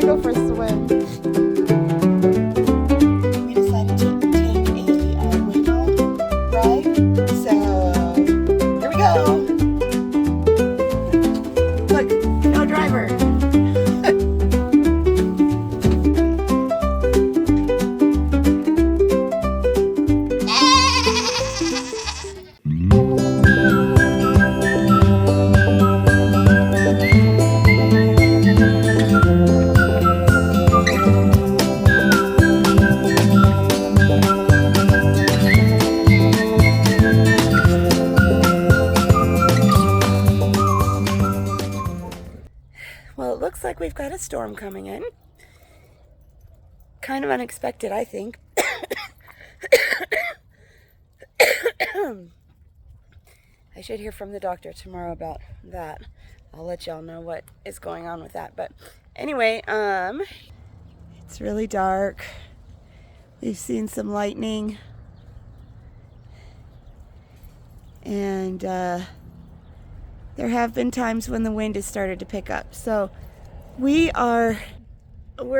to go for a swim. We decided to take a wheel ride, so here we go. Look, no driver. Well, it looks like we've got a storm coming in. Kind of unexpected, I think. I should hear from the doctor tomorrow about that. I'll let y'all know what is going on with that. But anyway, it's really dark. We've seen some lightning. And there have been times when the wind has started to pick up. So we're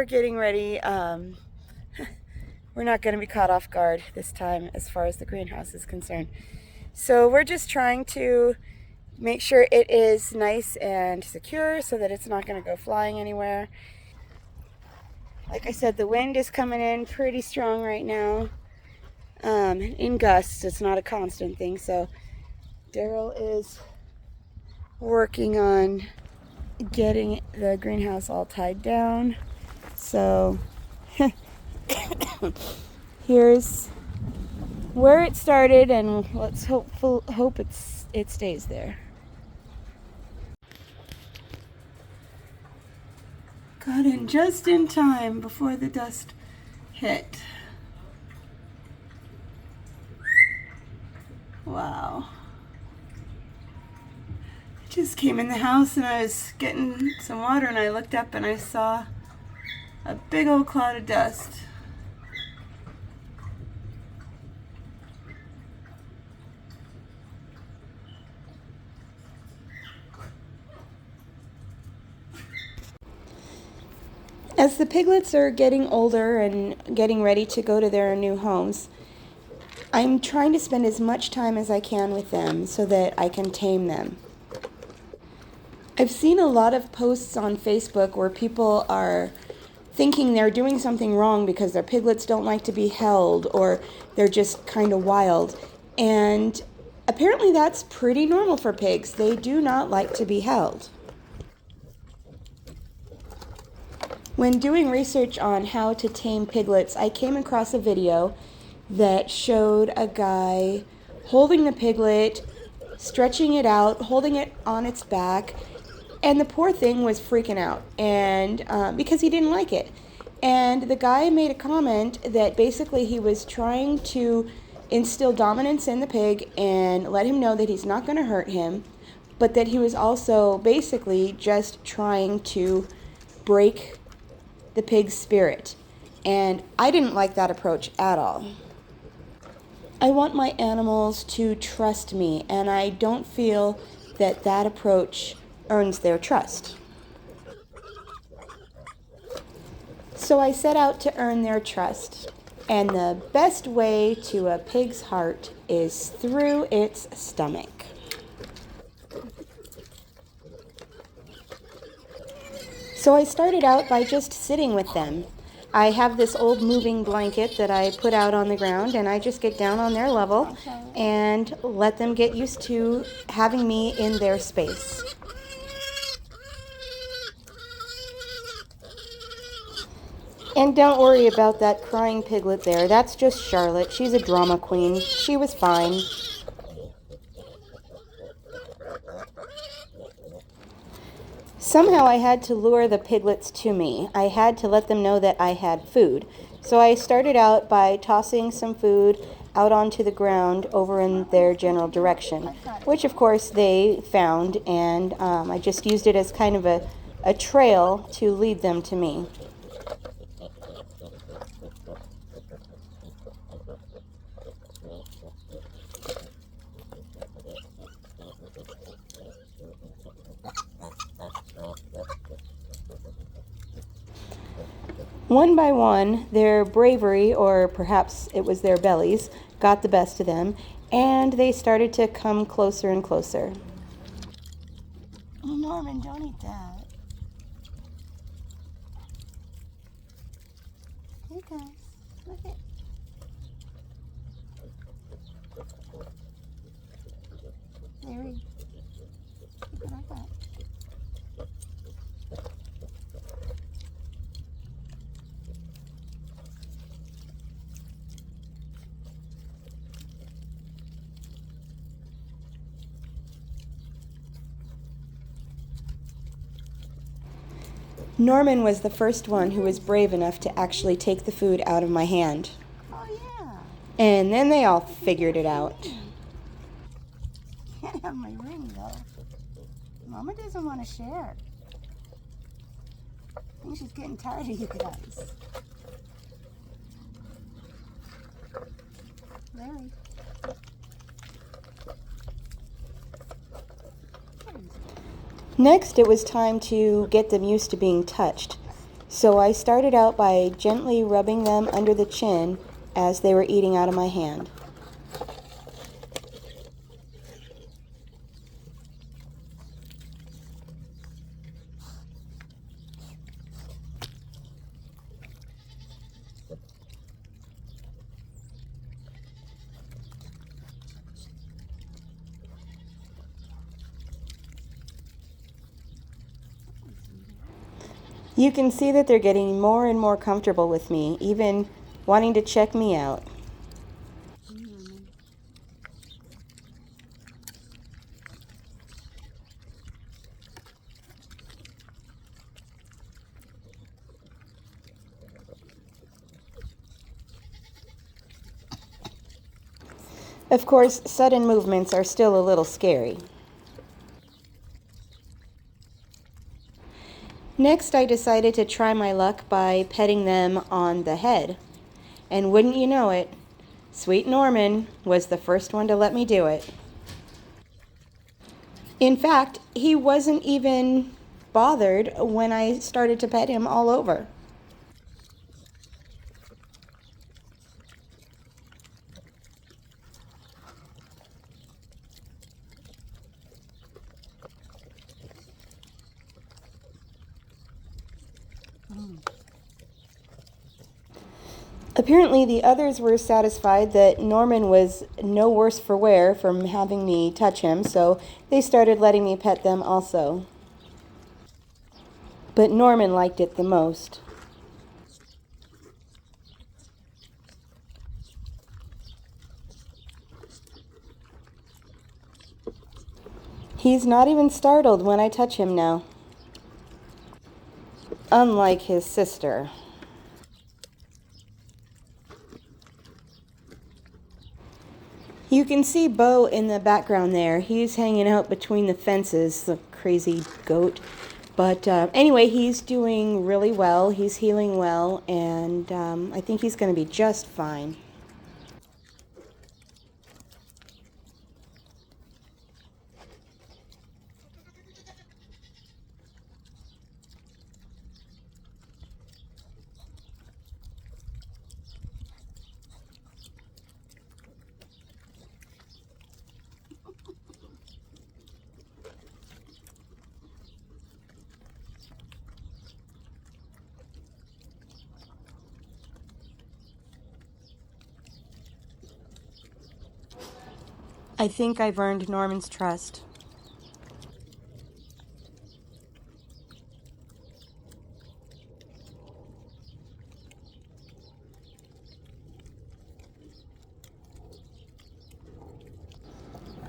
getting ready. We're not going to be caught off guard this time as far as the greenhouse is concerned. So we're just trying to make sure it is nice and secure so that it's not going to go flying anywhere. Like I said, the wind is coming in pretty strong right now. In gusts, it's not a constant thing. So Daryl is working on getting the greenhouse all tied down. So here's where it started, and let's hope it stays there. Got in just in time before the dust hit. Wow. I just came in the house and I was getting some water and I looked up and I saw a big old cloud of dust. As the piglets are getting older and getting ready to go to their new homes, I'm trying to spend as much time as I can with them so that I can tame them. I've seen a lot of posts on Facebook where people are thinking they're doing something wrong because their piglets don't like to be held or they're just kind of wild. And apparently that's pretty normal for pigs. They do not like to be held. When doing research on how to tame piglets, I came across a video that showed a guy holding the piglet, stretching it out, holding it on its back, and the poor thing was freaking out and because he didn't like it. And the guy made a comment that basically he was trying to instill dominance in the pig and let him know that he's not going to hurt him, but that he was also basically just trying to break the pig's spirit. And I didn't like that approach at all. I want my animals to trust me, and I don't feel that that approach earns their trust. So I set out to earn their trust, and the best way to a pig's heart is through its stomach. So I started out by just sitting with them. I have this old moving blanket that I put out on the ground, and I just get down on their level and let them get used to having me in their space. And don't worry about that crying piglet there. That's just Charlotte. She's a drama queen. She was fine. Somehow I had to lure the piglets to me. I had to let them know that I had food. So I started out by tossing some food out onto the ground over in their general direction, which of course they found, and I just used it as kind of a trail to lead them to me. One by one, their bravery, or perhaps it was their bellies, got the best of them, and they started to come closer and closer. Oh, Norman, don't eat that. Hey guys, look at. Larry, look what I got. Norman was the first one who was brave enough to actually take the food out of my hand. Oh, yeah. And then they all figured it out. Can't have my ring, though. Mama doesn't want to share. I think she's getting tired of you guys. Larry. Next, it was time to get them used to being touched. So I started out by gently rubbing them under the chin as they were eating out of my hand. You can see that they're getting more and more comfortable with me, even wanting to check me out. Of course, sudden movements are still a little scary. Next, I decided to try my luck by petting them on the head. And wouldn't you know it, sweet Norman was the first one to let me do it. In fact, he wasn't even bothered when I started to pet him all over. Apparently, the others were satisfied that Norman was no worse for wear from having me touch him, so they started letting me pet them also. But Norman liked it the most. He's not even startled when I touch him now. Unlike his sister. You can see Bo in the background there. He's hanging out between the fences, the crazy goat. But anyway, he's doing really well. He's healing well, and I think he's going to be just fine. I think I've earned Norman's trust.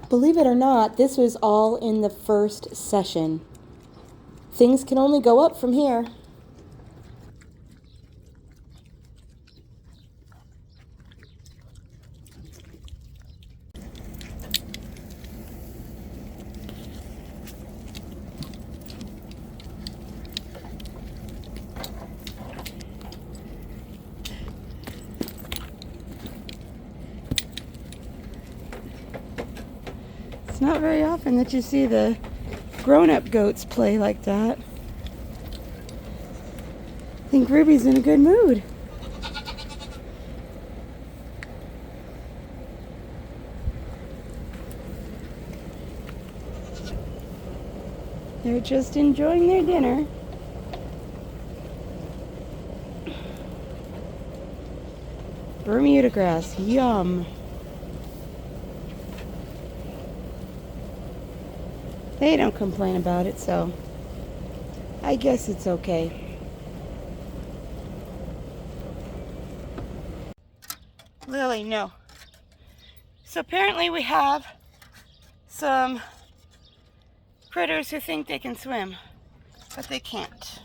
Believe it or not, this was all in the first session. Things can only go up from here. It's not very often that you see the grown-up goats play like that. think Ruby's in a good mood. They're just enjoying their dinner. Bermuda grass, yum. They don't complain about it, so I guess it's okay. Lily, no. So apparently we have some critters who think they can swim, but they can't.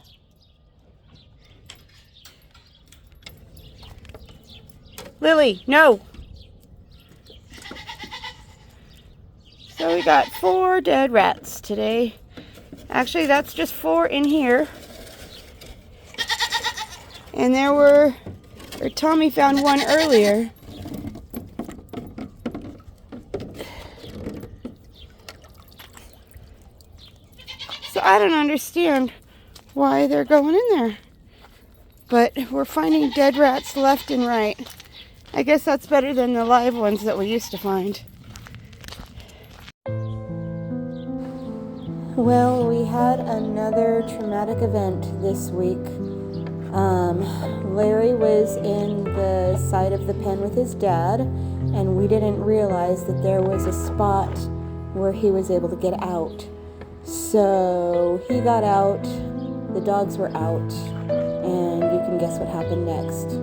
Lily, no! So we got 4 dead rats today. Actually, that's just 4 in here. And Tommy found one earlier. So I don't understand why they're going in there. But we're finding dead rats left and right. I guess that's better than the live ones that we used to find. Well, we had another traumatic event this week. Larry was in the side of the pen with his dad, and we didn't realize that there was a spot where he was able to get out. So he got out, the dogs were out, and you can guess what happened next.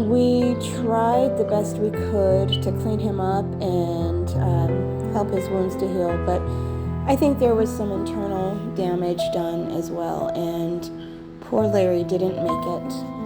We tried the best we could to clean him up and help his wounds to heal, but I think there was some internal damage done as well, and poor Larry didn't make it.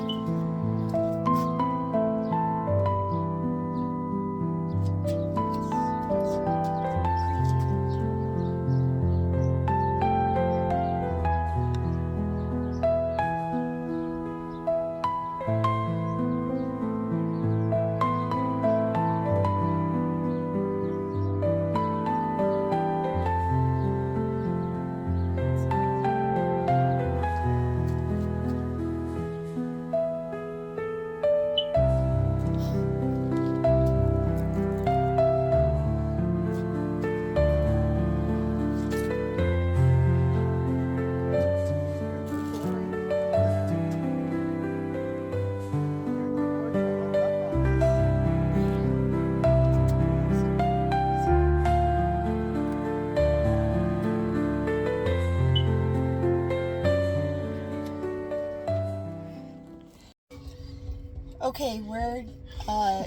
Okay, we're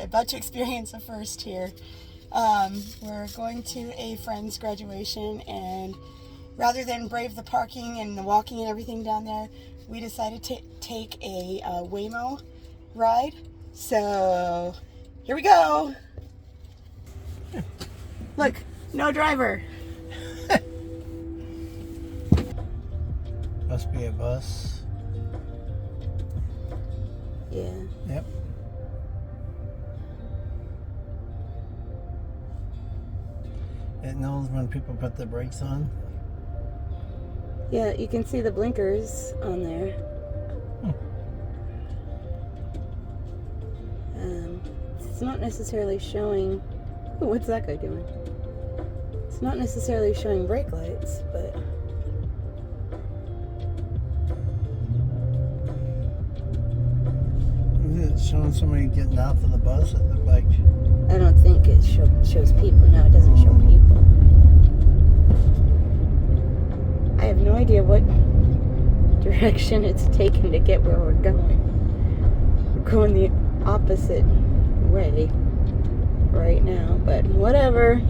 about to experience a first here. We're going to a friend's graduation, and rather than brave the parking and the walking and everything down there, we decided to take a Waymo ride. So here we go. Look, no driver. Must be a bus. Yeah. Yep. It knows when people put the brakes on. Yeah, you can see the blinkers on there. It's not necessarily showing... Ooh, what's that guy doing? It's not necessarily showing brake lights, but... Is it showing somebody getting off of the bus at the bike? I don't think it shows people. No, it doesn't show people. I have no idea what direction it's taken to get where we're going. We're going the opposite way right now, but whatever.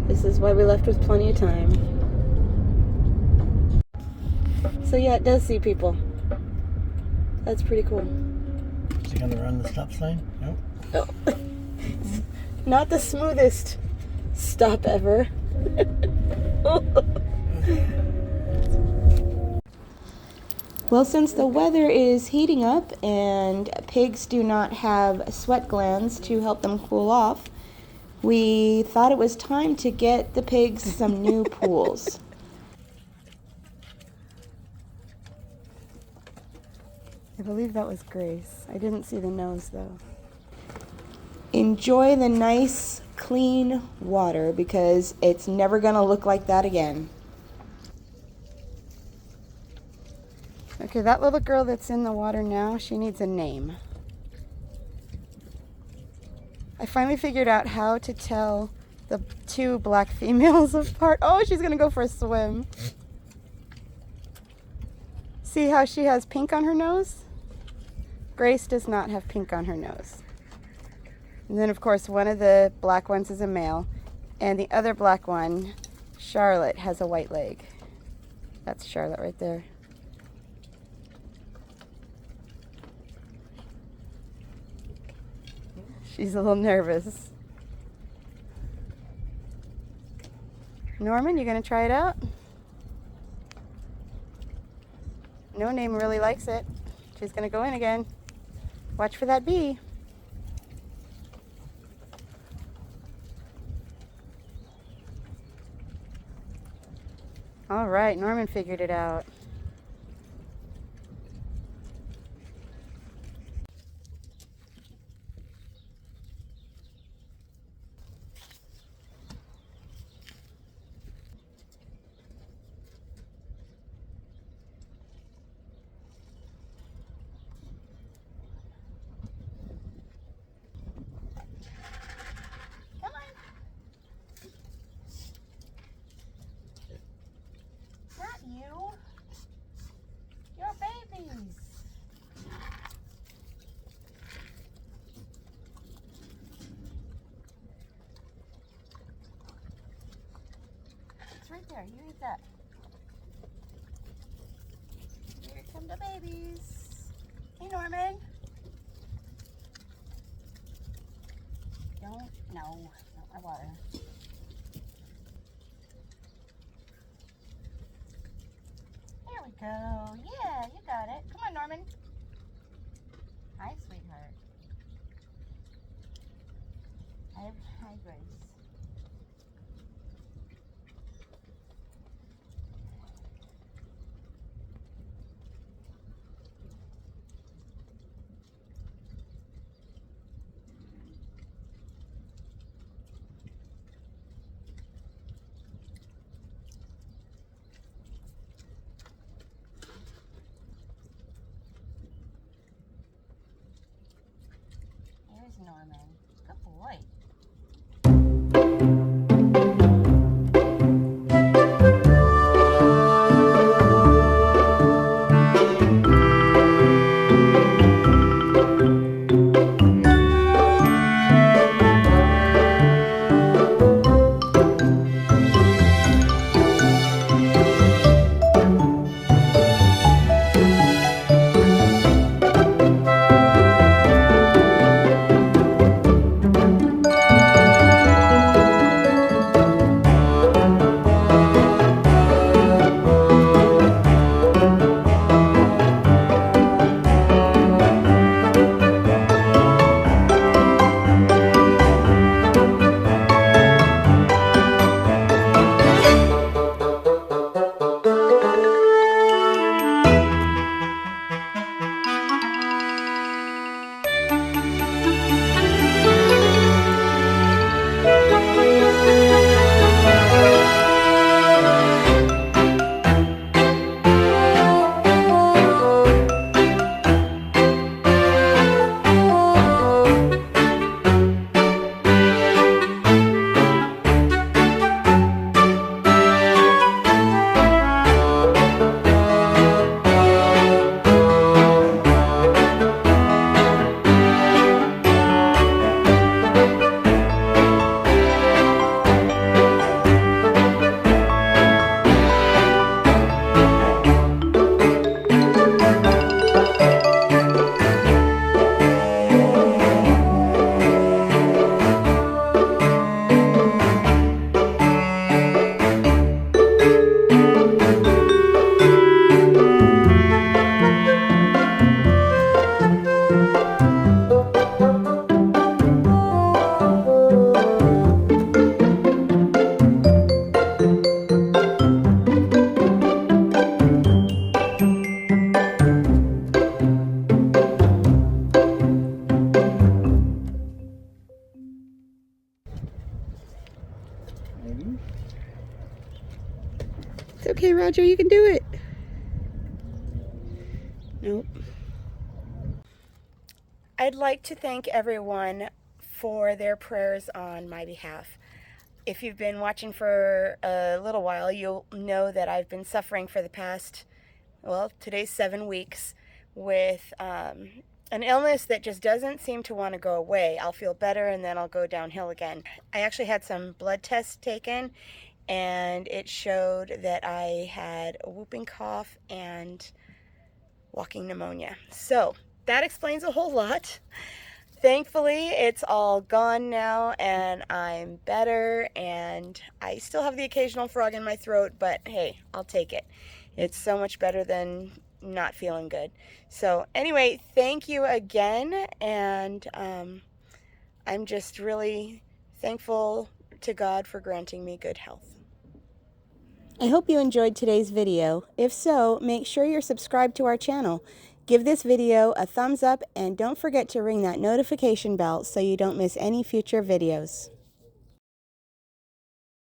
This is why we left with plenty of time. So yeah, it does see people. That's pretty cool. Is he gonna run the stop sign? Nope. Oh. Not the smoothest stop ever. Well, since the weather is heating up and pigs do not have sweat glands to help them cool off, we thought it was time to get the pigs some new pools. believe that was Grace. I didn't see the nose though. Enjoy the nice, clean water because it's never gonna look like that again. Okay, that little girl that's in the water now, she needs a name. I finally figured out how to tell the two black females apart. Oh, she's gonna go for a swim. See how she has pink on her nose? Grace does not have pink on her nose. And then of course one of the black ones is a male, and the other black one, Charlotte, has a white leg. That's Charlotte right there. She's a little nervous. Norman, you gonna try it out? No Name really likes it. She's gonna go in again. Watch for that bee. All right, Norman figured it out. You? You're babies. It's right there. You eat that. Here come the babies. Hey, Norman. No, not my water. There we go. Yeah, you got it. Come on, Norman. Hi, sweetheart. Hi, Grace. There's Norman. Good boy. Maybe. It's okay, Roger, you can do it. Nope. I'd like to thank everyone for their prayers on my behalf. If you've been watching for a little while, you'll know that I've been suffering for the past, well, today's 7 weeks with an illness that just doesn't seem to want to go away. I'll feel better and then I'll go downhill again. I actually had some blood tests taken and it showed that I had a whooping cough and walking pneumonia. So that explains a whole lot. Thankfully, it's all gone now and I'm better, and I still have the occasional frog in my throat, but hey, I'll take it. It's so much better than not feeling good. So anyway, thank you again, and I'm just really thankful to God for granting me good health. I hope you enjoyed today's video. If so, make sure you're subscribed to our channel. Give this video a thumbs up and don't forget to ring that notification bell so you don't miss any future videos.